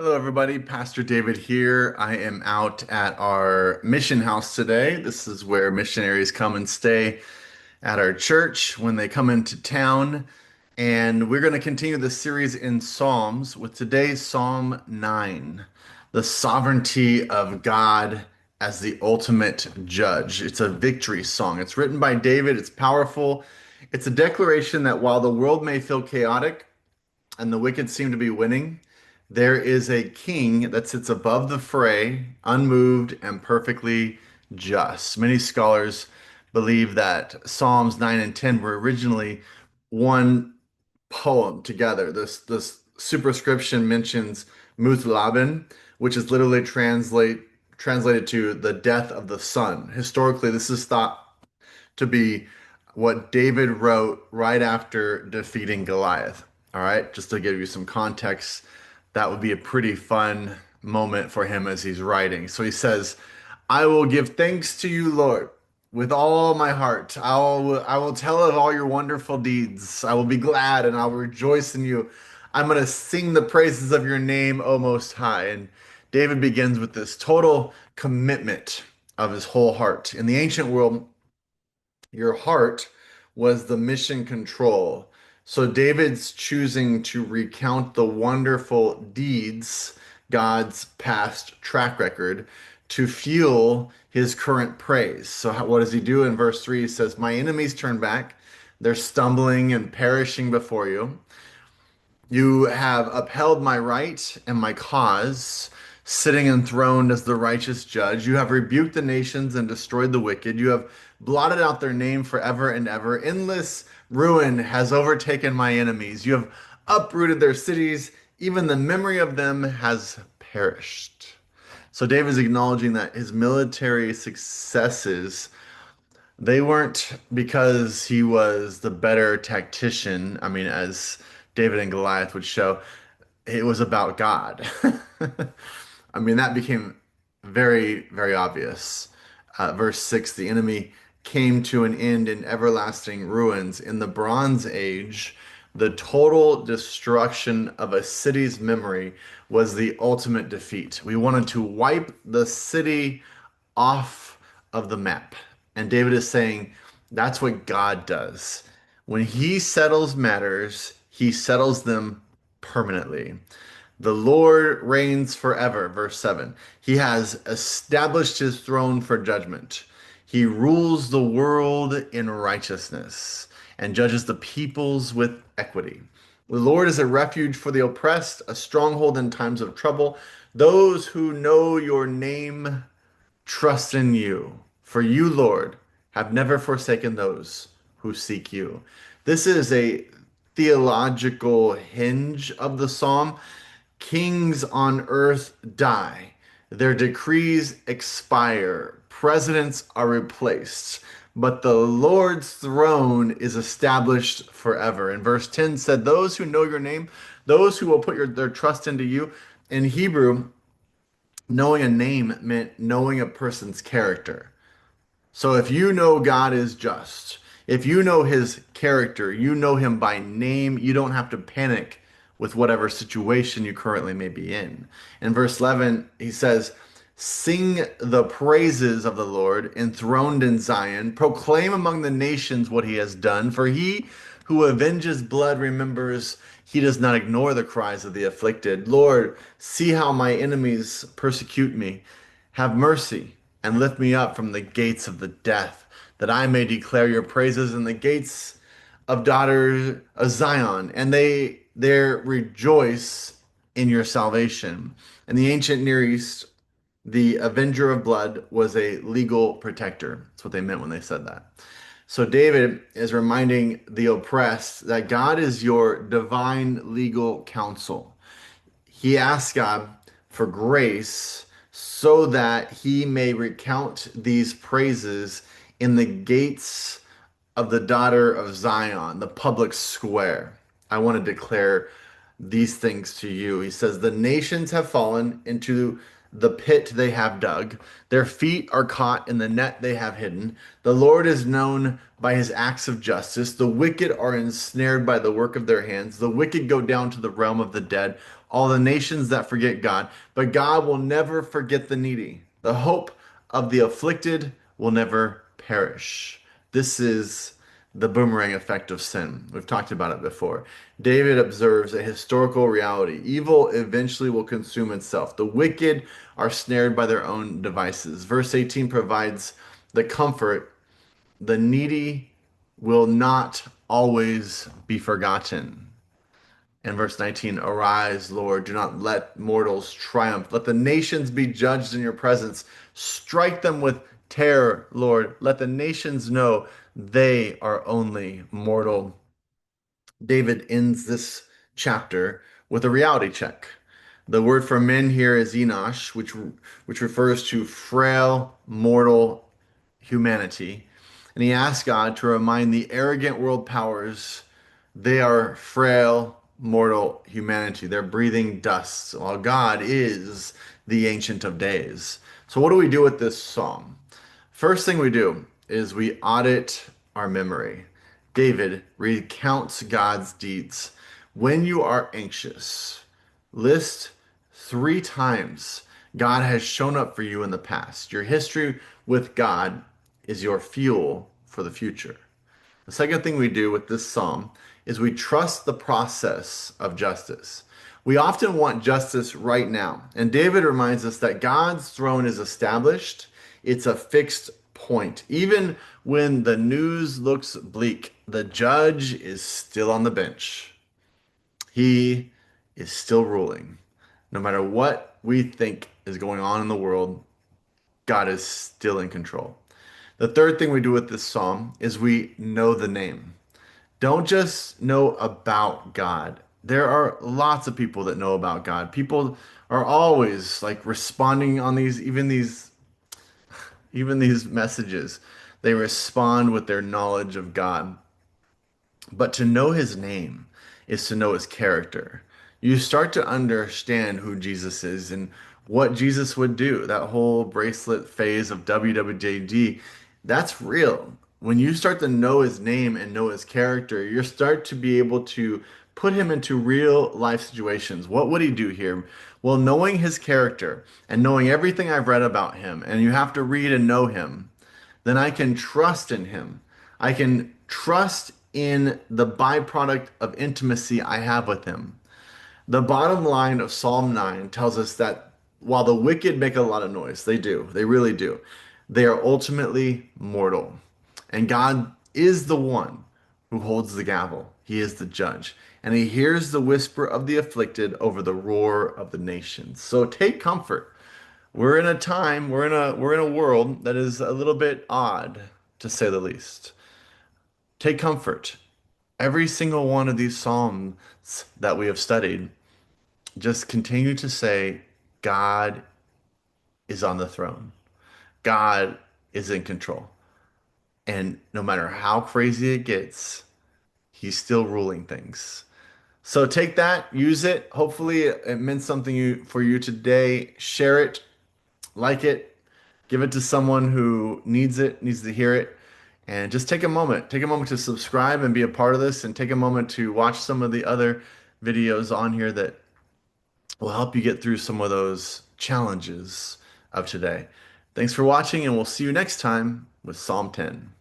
Hello, everybody. Pastor David here. I am out at our mission house today. This is where missionaries come and stay at our church when they come into town. And we're going to continue the series in Psalms with today's Psalm 9, the sovereignty of God as the ultimate judge. It's a victory song. It's written by David. It's powerful. It's a declaration that while the world may feel chaotic, and the wicked seem to be winning, there is a king that sits above the fray, unmoved and perfectly just. Many scholars believe that Psalms 9 and 10 were originally one poem together. This superscription mentions Muth-labben, which is literally translated to the death of the sun. Historically, this is thought to be what David wrote right after defeating Goliath. All right, just to give you some context, that would be a pretty fun moment for him as he's writing. So he says, I will give thanks to you, Lord, with all my heart. I will tell of all your wonderful deeds. I will be glad and I'll rejoice in you. I'm going to sing the praises of your name, O Most High. And David begins with this total commitment of his whole heart. In the ancient world, your heart was the mission control. So David's choosing to recount the wonderful deeds, God's past track record, to fuel his current praise. So what does he do in verse 3? He says, my enemies turn back. They're stumbling and perishing before you. You have upheld my right and my cause, sitting enthroned as the righteous judge. You have rebuked the nations and destroyed the wicked. You have blotted out their name forever and ever. Endless ruin has overtaken my enemies. You have uprooted their cities. Even the memory of them has perished. So David is acknowledging that his military successes, they weren't because he was the better tactician. I mean, as David and Goliath would show, it was about God. I mean, that became very, very obvious. Verse 6, the enemy came to an end in everlasting ruins. In the Bronze Age, the total destruction of a city's memory was the ultimate defeat. We wanted to wipe the city off of the map. And David is saying that's what God does. When he settles matters, he settles them permanently. The Lord reigns forever, verse 7. He has established his throne for judgment. He rules the world in righteousness and judges the peoples with equity. The Lord is a refuge for the oppressed, a stronghold in times of trouble. Those who know your name trust in you. For you, Lord, have never forsaken those who seek you. This is a theological hinge of the psalm. Kings on earth die, their decrees expire, presidents are replaced, but the Lord's throne is established forever. And verse 10 said, those who know your name, those who will put their trust into you. In Hebrew, knowing a name meant knowing a person's character. So if you know God is just, if you know his character, you know him by name, you don't have to panic with whatever situation you currently may be in. In verse 11, he says, sing the praises of the Lord enthroned in Zion, proclaim among the nations what he has done, for he who avenges blood remembers he does not ignore the cries of the afflicted. Lord, see how my enemies persecute me. Have mercy and lift me up from the gates of the death, that I may declare your praises in the gates of daughters of Zion, and they there rejoice in your salvation. In the ancient Near East, the avenger of blood was a legal protector. That's what they meant when they said that. So David is reminding the oppressed that God is your divine legal counsel. He asks God for grace so that he may recount these praises in the gates of the daughter of Zion, the public square. I want to declare these things to you. He says, the nations have fallen into the pit they have dug. Their feet are caught in the net they have hidden. The Lord is known by his acts of justice. The wicked are ensnared by the work of their hands. The wicked go down to the realm of the dead, all the nations that forget God. But God will never forget the needy. The hope of the afflicted will never perish. This is the boomerang effect of sin. We've talked about it before. David observes a historical reality. Evil eventually will consume itself. The wicked are snared by their own devices. Verse 18 provides the comfort. The needy will not always be forgotten. And verse 19, arise, Lord, do not let mortals triumph. Let the nations be judged in your presence. Strike them with terror, Lord. Let the nations know they are only mortal. David ends this chapter with a reality check. The word for men here is Enosh, which refers to frail, mortal humanity. And he asks God to remind the arrogant world powers they are frail, mortal humanity. They're breathing dust, while God is the Ancient of Days. So, what do we do with this psalm? First thing we do is we audit our memory. David recounts God's deeds. When you are anxious, list 3 times God has shown up for you in the past. Your history with God is your fuel for the future. The second thing we do with this psalm is we trust the process of justice. We often want justice right now. And David reminds us that God's throne is established, it's a fixed point. Even when the news looks bleak, the judge is still on the bench. He is still ruling. No matter what we think is going on in the world, God is still in control. The third thing we do with this psalm is we know the name. Don't just know about God. There are lots of people that know about God. People are always like responding on these messages. They respond with their knowledge of God. But to know his name is to know his character. You start to understand who Jesus is and what Jesus would do. That whole bracelet phase of WWJD, that's real. When you start to know his name and know his character, you start to be able to put him into real life situations. What would he do here? Well, knowing his character and knowing everything I've read about him, and you have to read and know him, then I can trust in him. I can trust in the byproduct of intimacy I have with him. The bottom line of Psalm 9 tells us that while the wicked make a lot of noise, they do, they really do, they are ultimately mortal. And God is the one who holds the gavel. He is the judge. And he hears the whisper of the afflicted over the roar of the nations. So take comfort. We're in a time, we're in a world that is a little bit odd, to say the least. Take comfort. Every single one of these psalms that we have studied just continue to say God is on the throne. God is in control. And no matter how crazy it gets, he's still ruling things. So take that, use it. Hopefully it meant something for you today. Share it, like it, give it to someone who needs it, needs to hear it. And just take a moment. Take a moment to subscribe and be a part of this, and take a moment to watch some of the other videos on here that will help you get through some of those challenges of today. Thanks for watching, and we'll see you next time with Psalm 10.